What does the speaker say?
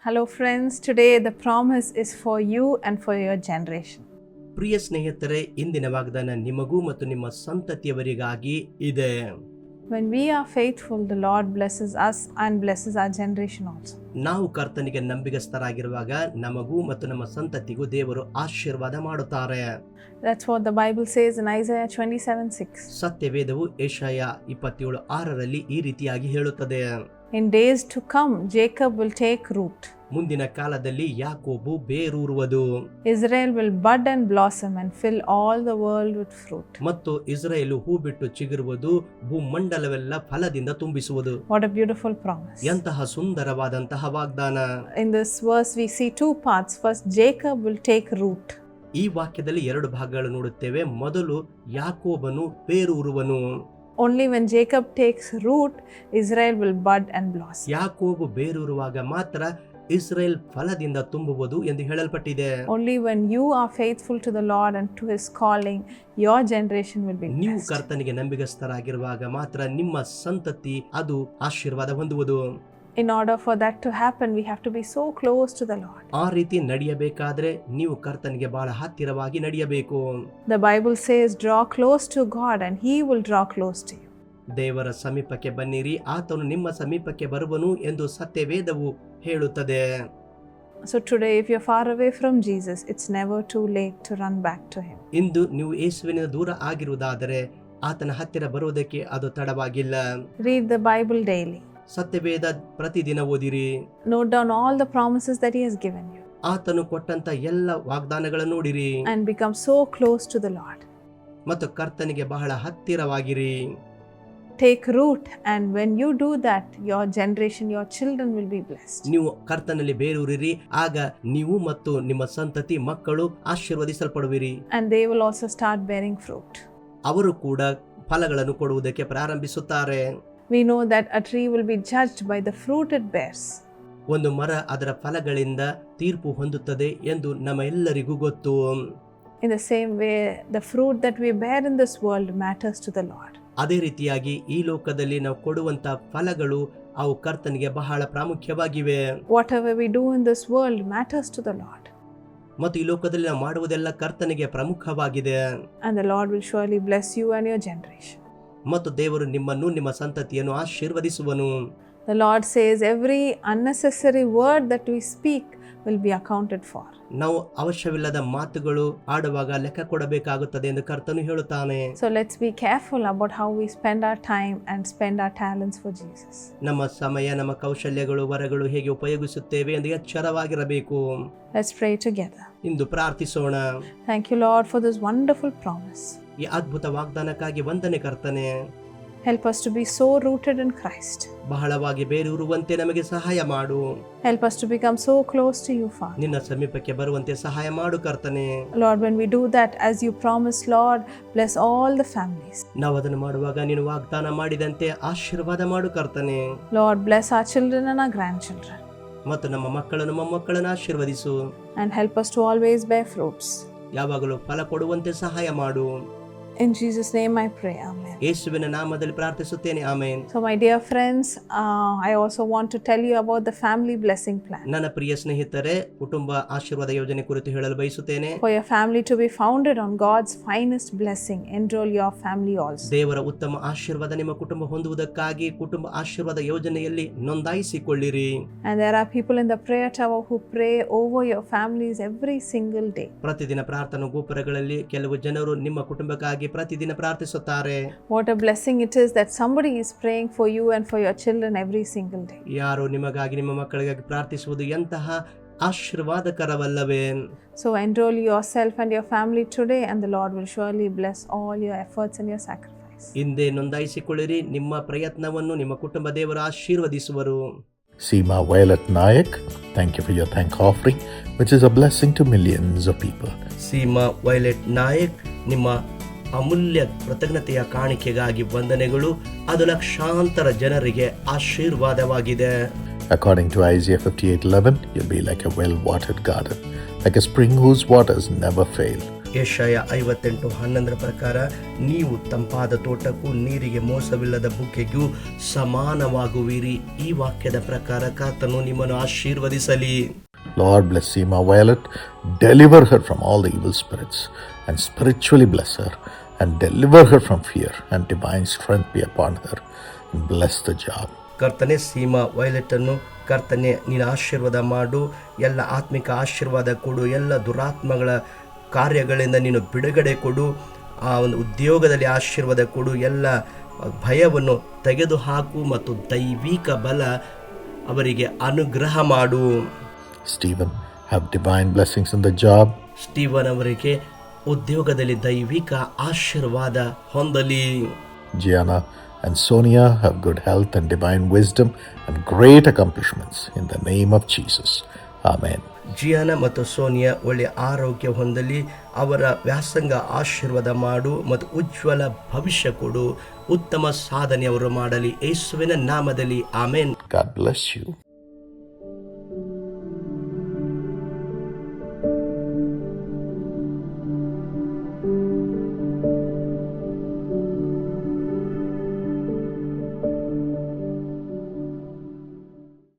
Hello friends, today the promise is for you and for your generation. ಪ್ರಿಯ ಸ್ನೇಹಿತರೆ, ಇಂದಿನ ವಾಗ್ದಾನ ನಿಮಗೂ ಮತ್ತು ನಿಮ್ಮ ಸಂತತಿಯವರಿಗಾಗಿ ಇದೆ. When we are faithful, the Lord blesses us and blesses our generation also. ನಾವು ಕರ್ತನಿಗೆ ನಂಬಿಗಸ್ತರಾಗಿರುವಾಗ ನಮಗೂ ಮತ್ತು ನಮ್ಮ ಸಂತತಿಗೂ ದೇವರು ಆಶೀರ್ವಾದ ಮಾಡುತ್ತಾರೆ. That's what the Bible says in Isaiah 27:6. ಸತ್ಯವೇದವು ಯೆಶಾಯ 27:6 ಈ ರೀತಿಯಾಗಿ ಹೇಳುತ್ತದೆ. In days to come, Jacob will take root. ಮುಂದಿನ ಕಾಲದಲ್ಲಿ ಯಾಕೋಬು ಬೇರೂರುವುದು, Israel will bud and blossom and fill all the world with fruit. ಮತ್ತು ಇಸ್ರಾಯೇಲು ಹೂ ಬಿಟ್ಟು ಚಿಗುರುವುದು, ಭೂಮಂಡಲವೆಲ್ಲ ಫಲದಿಂದ ತುಂಬಿಸುವುದು. What a beautiful promise. ಎಂತಹ ಸುಂದರವಾದಂತಹ ವಾಗ್ದಾನ. In this verse we see two parts. First, Jacob will take root. ಈ ವಾಕ್ಯದಲ್ಲಿ ಎರಡು ಭಾಗಗಳು ನೋಡುತ್ತೇವೆ. ಮೊದಲು ಯಾಕೋಬನು ಬೇರೂರುವನು. Only when Jacob takes root, Israel will bud and blossom. ಯಾಕೋಬು ಬೇರೂರುವಾಗ ಮಾತ್ರ ಇಸ್ರೇಲ್ ಫಲದಿಂದ ತುಂಬುವುದು ಎಂದು ಹೇಳಲ್ಪಟ್ಟಿದೆ. Only when you are faithful to the Lord and to his calling, your generation will be ನೀವು blessed. ಕರ್ತನಿಗೆ ನಂಬಿಗಸ್ತರಾಗಿರುವಾಗ ಮಾತ್ರ ನಿಮ್ಮ ಸಂತತಿ ಅದು ಆಶೀರ್ವಾದ ಹೊಂದುವುದು. In order for that to happen, we have to be so close to the Lord. ಆ ರೀತಿ ನಡೆಯಬೇಕಾದ್ರೆ ನೀವು ಕರ್ತನಿಗೆ ಬಹಳ ಹತ್ತಿರವಾಗಿ ನಡೆಯಬೇಕು. The Bible says, draw close to God and he will draw close to you. ದೇವರ ಸಮೀಪಕ್ಕೆ ಬನ್ನಿರಿ, ಆತನು ನಿಮ್ಮ ಸಮೀಪಕ್ಕೆ ಬರುವನು ಎಂದು ಸತ್ಯವೇದವು ಹೇಳುತ್ತದೆ. So today, if you're far away from Jesus, it's never too late to run back to him. ಇಂದು ನೀವು ಯೇಸುವಿನಿಂದ ದೂರ ಆಗಿರುವುದಾದರೆ ಆತನ ಹತ್ತಿರ ಬರುವುದಕ್ಕೆ ಅದು ತಡವಾಗಿಲ್ಲ. Read the Bible daily. ಸತ್ಯವೇದ ಪ್ರತಿದಿನ ಓದಿರಿ. Note down all the promises that he has given you ಆತನು ಕೊಟ್ಟಂತ ಎಲ್ಲ ವಾಗ್ದಾನಗಳನ್ನು ನೋಡಿರಿ and become so close to the Lord. ಮತ್ತು ಕರ್ತನಿಗೆ ಬಹಳ ಹತ್ತಿರವಾಗಿರಿ. Take root, and when you do that, your generation, your children will be blessed. ನೀವು ಕರ್ತನಲ್ಲಿ ಬೇರೂರಿರಿ, ಆಗ ನೀವು ಮತ್ತು ನಿಮ್ಮ ಸಂತತಿ ಮಕ್ಕಳು ಆಶೀರ್ವದಿಸಲ್ಪಡುವಿರಿ. And they will also start bearing fruit. ಅವರು ಕೂಡ ಫಲಗಳನ್ನು ಕೊಡುವುದಕ್ಕೆ ಪ್ರಾರಂಭಿಸುತ್ತಾರೆ. We know that a tree will be judged by the fruit it bears. ಒಂದು ಮರ ಅದರ ಫಲಗಳಿಂದ ತೀರ್ಪು ಹೊಂದುತ್ತದೆ ಎಂದು ನಮ್ಮೆಲ್ಲರಿಗೂ ಗೊತ್ತು. In the same way, the fruit that we bear in this world matters to the Lord. ಅದೇ ರೀತಿಯಾಗಿ ಈ ಲೋಕದಲ್ಲಿ ನಾವು ಕೊಡುವಂತ ಫಲಗಳು ಅವು ಕರ್ತನಿಗೆ ಬಹಳ ಪ್ರಾಮುಖ್ಯವಾಗಿವೆ. Whatever we do in this world matters to the Lord. ಮತ್ತು ಈ ಲೋಕದಲ್ಲಿ ನಾವು ಮಾಡುವುದೆಲ್ಲ ಕರ್ತನಿಗೆ ಪ್ರಮುಖವಾಗಿದೆ. And the Lord will surely bless you and your generation. ಮತ್ತು ದೇವರು ನಿಮ್ಮನ್ನು ನಿಮ್ಮ ಸಂತತಿಯನ್ನು ಆಶೀರ್ವದಿಸುವನು. The Lord says every unnecessary word that we speak will be accounted for. ನಾವು ಅವಶ್ಯವಿಲ್ಲದ ಮಾತುಗಳು ಆಡುವಾಗ ಲೆಕ್ಕ ಕೊಡಬೇಕಾಗುತ್ತದೆ ಎಂದು ಕರ್ತನು ಹೇಳುತ್ತಾನೆ. So let's be careful about how we spend our time and spend our talents for Jesus. ನಮ್ಮ ಸಮಯ, ನಮ್ಮ ಕೌಶಲ್ಯಗಳು, ವರಗಳು ಹೇಗೆ ಉಪಯೋಗಿಸುತ್ತೇವೆ ಎಂದು ಎಚ್ಚರವಾಗಿರಬೇಕು. Let's pray together. ಇಂದು ಪ್ರಾರ್ಥಿಸೋಣ. Thank you, Lord, for this wonderful promise. ಈ ಅದ್ಭುತ ವಾಗ್ದಾನಕ್ಕಾಗಿ ವಂದನೆ ಕರ್ತನೆ. Help us to be so rooted in Christ. ಬಹಳವಾಗಿ ಬೇರೂರುವಂತೆ ನಮಗೆ ಸಹಾಯ ಮಾಡು. Help us to become so close to you, Father. ನಿನ್ನ ಸಮೀಪಕ್ಕೆ ಬರುವಂತೆ ಸಹಾಯ ಮಾಡು ಕರ್ತನೆ. Lord, when we do that, as you promised, Lord, bless all the families. ನಾವು ಅದನ್ನು ಮಾಡುವಾಗ ನೀನು ವಾಗ್ದಾನ ಮಾಡಿದಂತೆ ಆಶೀರ್ವಾದ ಮಾಡು ಕರ್ತನೆ. Lord, bless our children and our grandchildren. ಮತ್ತು ನಮ್ಮ ಮಕ್ಕಳನ್ನು ಮೊಮ್ಮಕ್ಕಳನ್ನು ಆಶೀರ್ವದಿಸು. And help us to always bear fruits. ಯಾವಾಗಲೂ ಫಲ ಕೊಡುವಂತೆ ಸಹಾಯ ಮಾಡು. In Jesus' name I pray, Amen. ಯೇಸುವಿನ ನಾಮದಲ್ಲಿ ಪ್ರಾರ್ಥಿಸುತ್ತೇನೆ, amen. So my dear friends, I also want to tell you about the family blessing plan. ನನ್ನ ಪ್ರಿಯ ಸ್ನೇಹಿತರೆ, ಕುಟುಂಬ ಆಶೀರ್ವಾದ ಯೋಜನೆ ಕುರಿತು ಹೇಳಲು ಬಯಸುತ್ತೇನೆ. For your family to be founded on God's finest blessing, enroll your family also. ದೇವರ ಉತ್ತಮ ಆಶೀರ್ವಾದ ನಿಮ್ಮ ಕುಟುಂಬ ಹೊಂದುವುದಕ್ಕಾಗಿ ಕುಟುಂಬ ಆಶೀರ್ವಾದ ಯೋಜನೆಯಲ್ಲಿ ನೋಂದಾಯಿಸಿಕೊಳ್ಳಿರಿ. And there are people in the prayer tower who pray over your families every single day. ಪ್ರತಿದಿನ ಪ್ರಾರ್ಥನಾ ಗೋಪುರಗಳಲ್ಲಿ ಕೆಲವು ಜನರು ನಿಮ್ಮ ಕುಟುಂಬಕ್ಕಾಗಿ ಪ್ರತಿದಿನ ಪ್ರಾರ್ಥಿಸುತ್ತಾರೆ. What a blessing it is that somebody is praying for you and for your children every single day. ಯಾರು ನಿಮಗಾಗಿ ನಿಮ್ಮ ಮಕ್ಕಳಿಗಾಗಿ ಪ್ರಾರ್ಥಿಸುವುದು ಎಂತಹ ಆಶೀರ್ವಾದಕರವಲ್ಲವೇ? So enroll yourself and your family today, and the Lord will surely bless all your efforts and your sacrifice. ಹಿಂದೆ ನೋಂದಾಯಿಸಿಕೊಳ್ಳಿರಿ. ನಿಮ್ಮ ಪ್ರಯತ್ನವನ್ನು ನಿಮ್ಮ ಕುಟುಂಬ ದೇವರು ಆಶೀರ್ವದಿಸುವರು. Seema Violet Nayak, thank you for your thank offering, which is a blessing to millions of people. Seema Violet Nayak, ನಿಮ್ಮ ಅಮೂಲ್ಯ ಕೃತಜ್ಞತೆಯ ಕಾಣಿಕೆಗಾಗಿ ವಂದನೆಗಳು. ಅದು ಲಕ್ಷಾಂತರ ಜನರಿಗೆ ಆಶೀರ್ವಾದವಾಗಿದೆ. According to Isaiah 58:11, you'll be like a well-watered garden, like a spring whose waters never fail, ಯೆಶಾಯ 58:11 ಪ್ರಕಾರ ನೀವು ತಂಪಾದ ತೋಟಕ್ಕೂ ನೀರಿಗೆ ಮೋಸವಿಲ್ಲದ ಬುಗ್ಗೆಗೂ ಸಮಾನವಾಗುವಿರಿ. ಈ ವಾಕ್ಯದ ಪ್ರಕಾರ ಕರ್ತನು ನಿಮ್ಮನ್ನು ಆಶೀರ್ವದಿಸಲಿ. Lord, bless Seema Violet, deliver her from all the evil spirits, and spiritually bless her, and deliver her from fear, and divine strength be upon her, and bless the job. ಕರ್ತನೆ ಸೀಮಾ ವೈಲೆಟ್ ಅನ್ನು ಕರ್ತನೆ ನೀನು ಆಶೀರ್ವಾದ ಮಾಡು, ಎಲ್ಲ ಆತ್ಮಿಕ ಆಶೀರ್ವಾದ ಕೊಡು, ಎಲ್ಲ ದುರಾತ್ಮಗಳ ಕಾರ್ಯಗಳಿಂದ ನೀನು ಬಿಡುಗಡೆ ಕೊಡು, ಆ ಒಂದು ಉದ್ಯೋಗದಲ್ಲಿ ಆಶೀರ್ವಾದ ಕೊಡು, ಎಲ್ಲ ಭಯವನ್ನು ತೆಗೆದುಹಾಕು ಮತ್ತು ದೈವಿಕ ಬಲ ಅವರಿಗೆ ಅನುಗ್ರಹ ಮಾಡು. Stephen, have divine blessings in the job. Steven ಅವರಿಗೆ ಉದ್ಯೋಗದಲ್ಲಿ ದೈವಿಕ ಆಶೀರ್ವಾದ ಹೊಂದಲಿ. Gianna and Sonia have good health and divine wisdom and great accomplishments in the name of Jesus. Amen. ಜಿಯಾನ ಮತ್ತು ಸೋನಿಯಾ ಒಳ್ಳೆಯ ಆರೋಗ್ಯ ಹೊಂದಲಿ, ಅವರ ವ್ಯಾಸಂಗ ಆಶೀರ್ವಾದ ಮಾಡು ಮತ್ತು ಉಜ್ವಲ ಭವಿಷ್ಯ ಕೊಡು, ಉತ್ತಮ ಸಾಧನೆ ಅವರು ಮಾಡಲಿ. ಯೇಸುವಿನ ನಾಮದಲ್ಲಿ ಆಮೆನ್. God bless you.